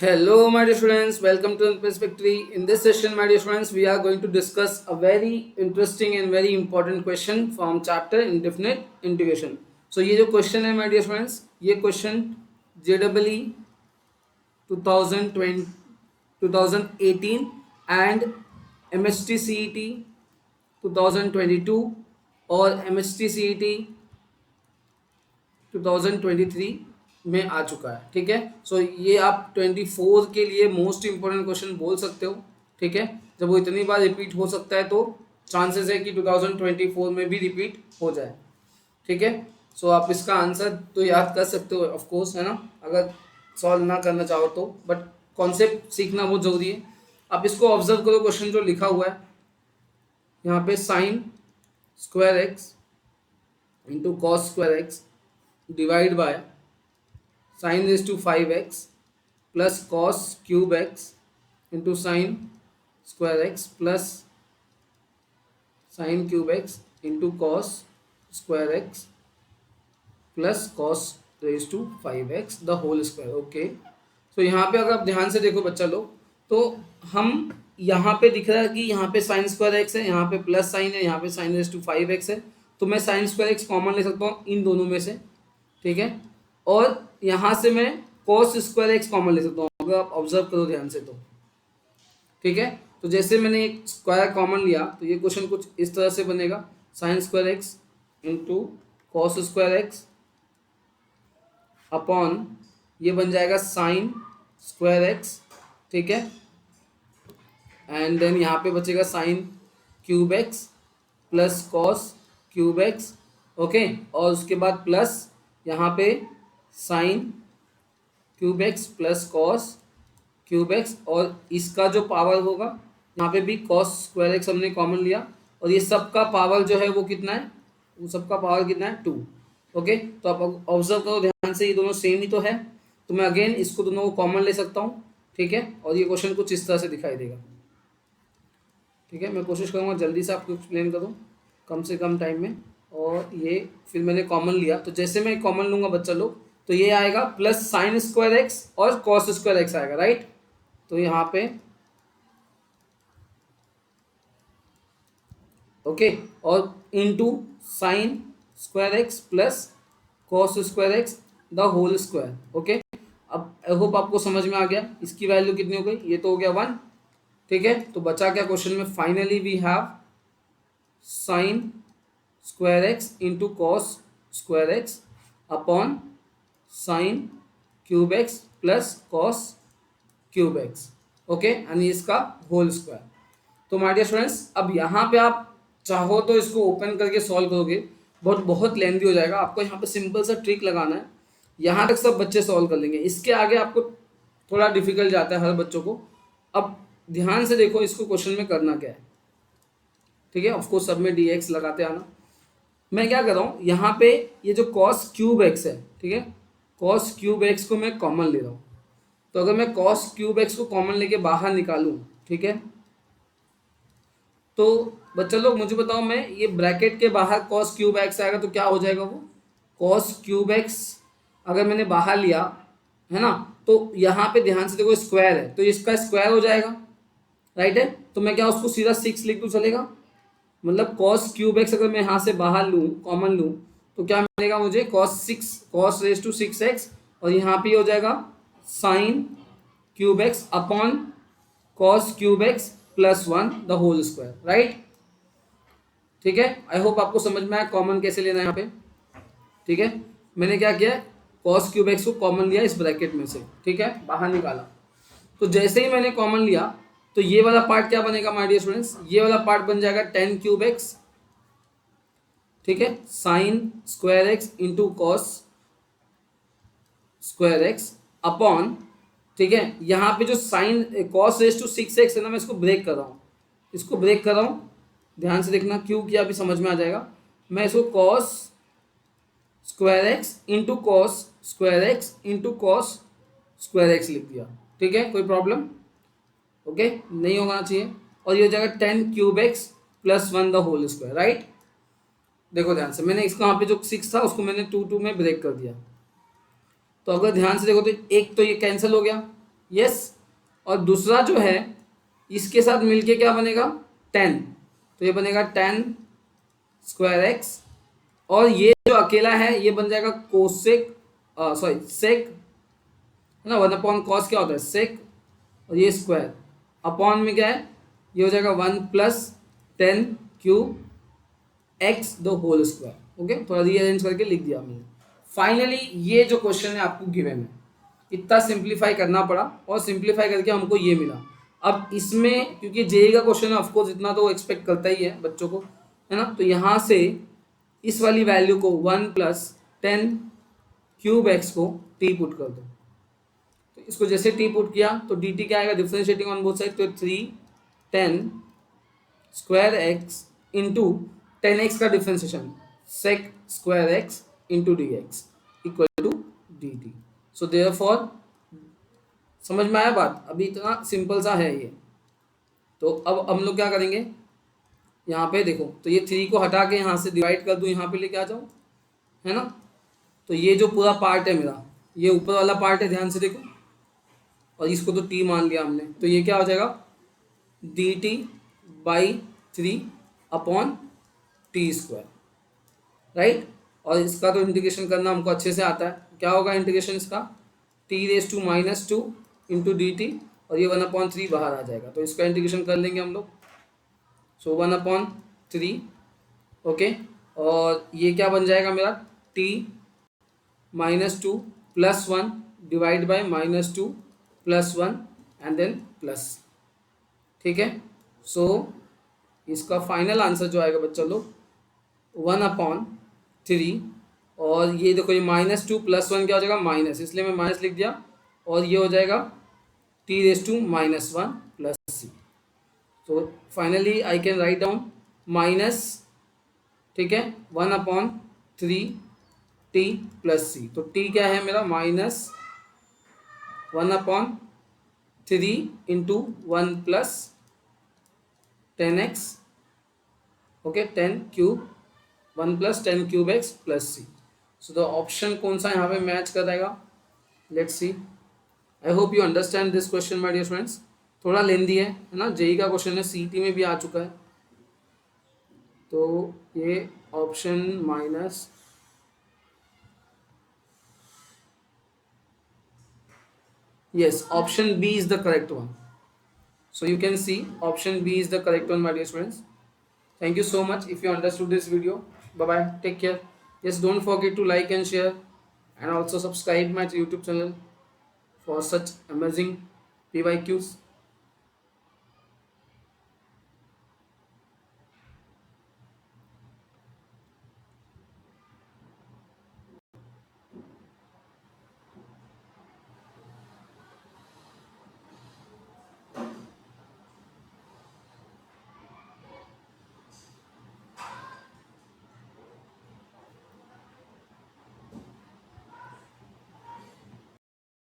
Hello, my dear students. Welcome to Perspective. In this session, my dear students, we are going to discuss a very interesting and very important question from chapter Indefinite Integration. So, ये जो question है, my dear students, ये question JEE 2020 2018 and MHT CET 2022 और MHT CET 2023 में आ चुका है। ठीक है, सो ये आप 24 के लिए मोस्ट इंपॉर्टेंट क्वेश्चन बोल सकते हो। ठीक है, जब वो इतनी बार रिपीट हो सकता है तो चांसेस है कि 2024 में भी रिपीट हो जाए। ठीक है, सो आप इसका आंसर तो याद कर सकते हो ऑफ कोर्स, है ना, अगर सॉल्व ना करना चाहो तो, बट कॉन्सेप्ट सीखना बहुत ज़रूरी है। आप इसको ऑब्जर्व करो, क्वेश्चन जो लिखा हुआ है यहाँ पे, sign square x into cos square x divide by sin raised to 5x plus cos cube x into sin square x plus sin cube x into cos square x plus cos raised to 5x the whole square। Okay, तो यहाँ पे अगर आप ध्यान से देखो बच्चा लोग, तो हम यहाँ पे दिख रहा है कि यहाँ पे साइन स्क्वायर एक्स है, यहाँ पे प्लस साइन है, यहाँ पे साइन रेज टू 5x है, तो मैं साइन स्क्वायर एक्स कॉमन ले सकता हूँ इन दोनों में से। ठीक है, और यहाँ से मैं कॉस स्क्वायर एक्स कॉमन ले सकता हूँ, अगर आप ऑब्जर्व करो ध्यान से तो। ठीक है, तो जैसे मैंने एक स्क्वायर कॉमन लिया तो ये क्वेश्चन कुछ इस तरह से बनेगा, sign square x into cos square x upon ये बन जाएगा साइन स्क्वायर एक्स। ठीक है, एंड देन यहाँ पे बचेगा sign cube x plus cos cube x. Okay, और उसके बाद प्लस यहाँ पे sign cube x plus cos cube x, और इसका जो पावर होगा यहाँ पे भी कॉस स्क्वायर एक्स हमने कॉमन लिया, और ये सब का पावर जो है वो कितना है, वो सबका पावर कितना है 2। ओके, तो आप ऑब्जर्व करो ध्यान से, ये दोनों सेम ही तो है, तो मैं अगेन इसको दोनों को कॉमन ले सकता हूँ। ठीक है, और ये क्वेश्चन कुछ इस तरह से दिखाई देगा। ठीक है, मैं कोशिश करूँगा जल्दी से आपको एक्सप्लेन करूँ कम से कम टाइम में। और ये फिर मैंने कॉमन लिया, तो जैसे मैं कॉमन लूँगा बच्चा लोग, तो ये आएगा प्लस साइन स्क्वायर एक्स और कॉस स्क्वायर एक्स आएगा, राइट। तो यहाँ पे ओके, और into sine square x plus cos square x the whole square. Okay, अब आई होप आपको समझ में आ गया, इसकी वैल्यू कितनी हो गई, ये तो हो गया 1। ठीक है, तो बचा क्या क्वेश्चन में, finally we have sine square x into cos square x upon sine cube x plus cos cube x. Okay, यानी इसका होल स्क्वायर। तो माय डियर स्टूडेंट्स, अब यहाँ पे आप चाहो तो इसको ओपन करके सॉल्व करोगे, बहुत लेंथी हो जाएगा। आपको यहाँ पे सिंपल सा ट्रिक लगाना है, यहाँ तक सब बच्चे सॉल्व कर लेंगे, इसके आगे आपको थोड़ा डिफिकल्ट जाता है हर बच्चों को। अब ध्यान से देखो इसको क्वेश्चन में करना क्या है। ठीक है, ऑफकोर्स सब में dx लगाते आना। मैं क्या कर रहा हूँ, यहाँ पे ये जो कॉस क्यूब एक्स है, ठीक है, कॉस क्यूब एक्स को मैं कॉमन ले रहा हूँ। तो अगर मैं कॉस क्यूब एक्स को कॉमन लेके बाहर निकालूँ, ठीक है, तो बच्चा लोग मुझे बताओ, मैं ये ब्रैकेट के बाहर कॉस क्यूब एक्स आएगा तो क्या हो जाएगा, वो कॉस क्यूब एक्स अगर मैंने बाहर लिया है ना, तो यहाँ पे ध्यान से देखो स्क्वायर है, तो इसका स्क्वायर हो जाएगा, राइट है। तो मैं क्या उसको सीधा 6 लिख दूँ, चलेगा। मतलब कॉस क्यूब एक्स अगर मैं यहाँ से बाहर लूँ, कॉमन लूँ, तो क्या मिलेगा मुझे, कॉस रेज टू 6x, और यहाँ पे हो जाएगा sine cube x upon cos cube x plus 1 the whole square, right. ठीक है, आई होप आपको समझ में आया कॉमन कैसे लेना है यहाँ पे। ठीक है, मैंने क्या किया, कॉस क्यूब एक्स को कॉमन लिया इस ब्रैकेट में से, ठीक है, बाहर निकाला। तो जैसे ही मैंने कॉमन लिया, तो ये वाला पार्ट क्या बनेगा माय डियर स्टूडेंट्स, ये वाला पार्ट बन जाएगा टेन क्यूब एक्स। ठीक है, sign square x into cos square x upon, ठीक है, यहाँ पे जो sine cos raise to 6x है ना, मैं इसको ब्रेक कर रहा हूँ, इसको ब्रेक कर रहा हूँ, ध्यान से देखना क्यों किया अभी समझ में आ जाएगा। मैं इसको cos square x into cos square x into cos square x लिख दिया। ठीक है, कोई प्रॉब्लम, ओके, नहीं होना चाहिए। और ये हो जाएगा 10 cube x plus 1 the whole square, right. देखो ध्यान से, मैंने इसको यहाँ पे जो 6 था उसको मैंने 2 में ब्रेक कर दिया। तो अगर ध्यान से देखो तो एक तो ये कैंसिल हो गया, यस। और दूसरा जो है इसके साथ मिलके क्या बनेगा 10, तो ये बनेगा 10 स्क्वायर एक्स, और ये जो अकेला है ये बन जाएगा कोसेक, सॉरी सेक, है ना, 1/cos क्या होता है सेक, और ये स्क्वायर अपॉन में क्या है, ये हो जाएगा 1 plus 10 cube x the whole square. Okay, थोड़ा रीअरेंज करके लिख दिया मैंने। फाइनली ये जो क्वेश्चन है आपको गिवन है, इतना सिंप्लीफाई करना पड़ा और सिंप्लीफाई करके हमको ये मिला। अब इसमें क्योंकि जेई का क्वेश्चन है, ऑफकोर्स इतना तो एक्सपेक्ट करता ही है बच्चों को, है ना, तो यहाँ से इस वाली वैल्यू को 1 प्लस 10 क्यूब एक्स को टी पुट कर दो। तो इसको जैसे टी पुट किया तो डी टी क्या आएगा, डिफ्रेंशिएटिंग ऑन बोथ साइड, तो 3 10 स्क्वायर एक्स इंटू 10x का differentiation sec square x into d x equal to d t. So therefore समझ में आया बात, अभी इतना सिंपल सा है ये। तो अब हम लोग क्या करेंगे, यहाँ पे देखो, तो ये 3 को हटा के यहाँ से डिवाइड कर दूँ, यहाँ पे लेके आ जाओ, है ना। तो ये जो पूरा पार्ट है मेरा, ये ऊपर वाला पार्ट है, ध्यान से देखो, और इसको तो टी मान लिया हमने, तो ये क्या हो जाएगा D T by 3 upon T square, right. और इसका तो इंटीग्रेशन करना हमको अच्छे से आता है, क्या होगा इंटीग्रेशन इसका, t⁻² इंटू डी टी, और ये 1/3 बाहर आ जाएगा, तो इसका इंटीग्रेशन कर लेंगे हम लोग। सो 1/3, ओके, और ये क्या बन जाएगा मेरा t-2 plus 1 divide by -2 plus 1 and then plus, ठीक है। सो इसका फाइनल आंसर जो आएगा बच्चा लोग 1/3, और ये देखो ये -2 प्लस 1 क्या हो जाएगा माइनस, इसलिए मैं माइनस लिख दिया, और ये हो जाएगा t⁻1 प्लस सी। तो finally I can write down minus, ठीक है, 1/3 टी प्लस सी। तो टी क्या है मेरा -1/3 into 1 plus 10x, okay 10 cube 1 plus 10 cube x plus c. So the option कौन सा यहाँ पे मैच कर जाएगा, let's see. I hope you understand this question my dear friends. थोड़ा लेंदी है ना, जेई का क्वेश्चन है, सीटी में भी आ चुका है, तो ये option minus, yes, option B is the correct one. So you can see option B is the correct one, my dear friends. Thank you so much if you understood this video. Bye bye, take care. Yes, don't forget to like and share, and also subscribe my YouTube channel for such amazing PYQs.